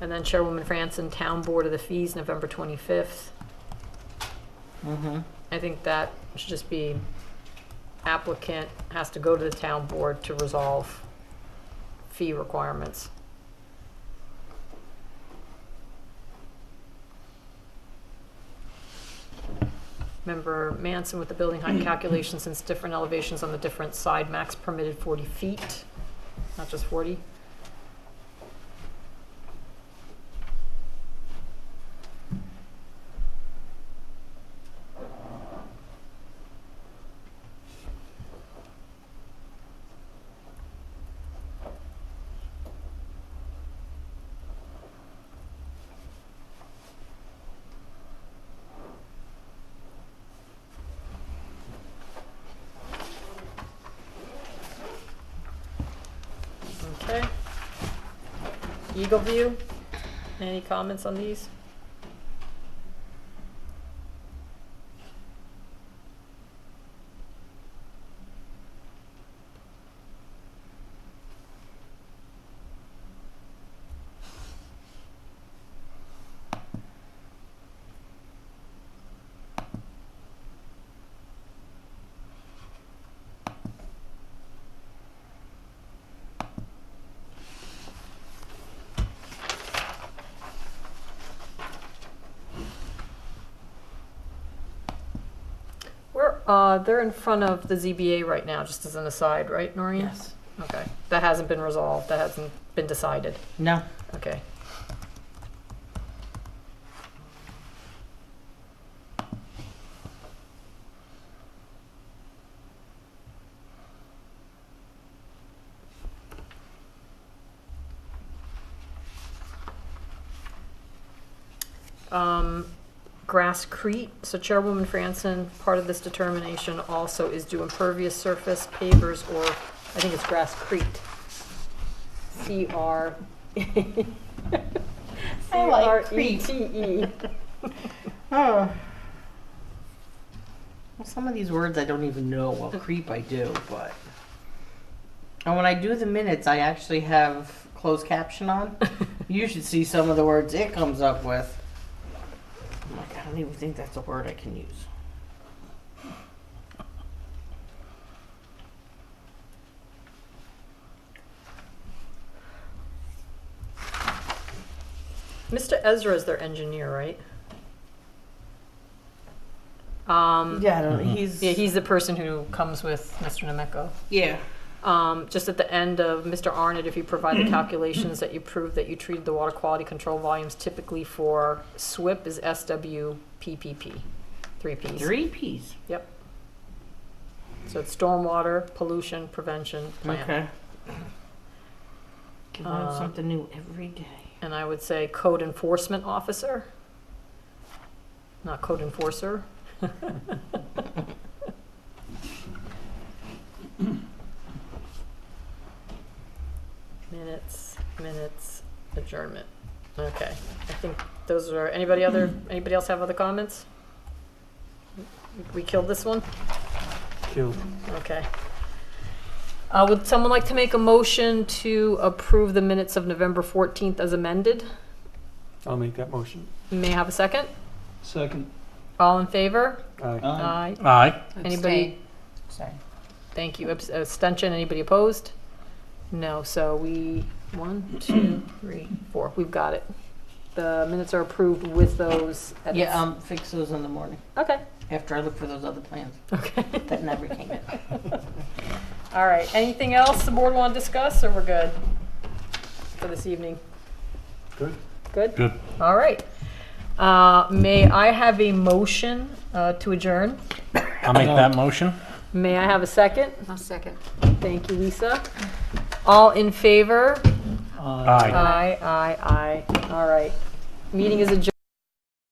And then Chairwoman Franson, Town Board of the Fees, November 25th. Mm-hmm. I think that should just be applicant has to go to the town board to resolve fee requirements. Member Manson with the building height calculation, since different elevations on the different side, max permitted 40 feet, not just 40. Okay. Eagle View, any comments on these? They're in front of the ZBA right now, just as an aside, right, Noreen? Yes. Okay, that hasn't been resolved, that hasn't been decided, No. okay. Grasscrete, so Chairwoman Franson, part of this determination also is do impervious surface pavers, or I think it's Grasscrete. C-R. I like creep. C-R-E-T-E. Oh. Well, some of these words I don't even know. Well, creep I do, but. And when I do the minutes, I actually have closed caption on. You should see some of the words it comes up with. I'm like, I don't even think that's a word I can use. Mr. Ezra is their engineer, right? Yeah, I don't know. He's the person who comes with Mr. Nemeko. Yeah. Just at the end of Mr. Arnott, if you provide the calculations that you prove that you treated the water quality control volumes typically for SWIP is SWPPP, 3 Ps. 3 Ps. Yep. So it's stormwater, pollution, prevention, plan. Okay. Can learn something new every day. And I would say code enforcement officer, not code enforcer. Minutes, adjournment. Okay, I think those are, anybody else have other comments? We killed this one? Killed. Okay. Would someone like to make a motion to approve the minutes of November 14th as amended? I'll make that motion. May I have a second? Second. All in favor? Aye. Aye. Aye. Anybody? Sorry. Thank you. Abstention? Anybody opposed? No. So 1, 2, 3, 4. We've got it. The minutes are approved with those edits. Yeah, fix those in the morning Okay. after I look for those other plans Okay. that never came in. All right. Anything else the board want to discuss, or we're good for this evening? Good. Good? Good. All right. May I have a motion to adjourn? I'll make that motion. May I have a second? I'll second. Thank you, Lisa. All in favor? Aye. Aye. All right. Meeting is adjourned.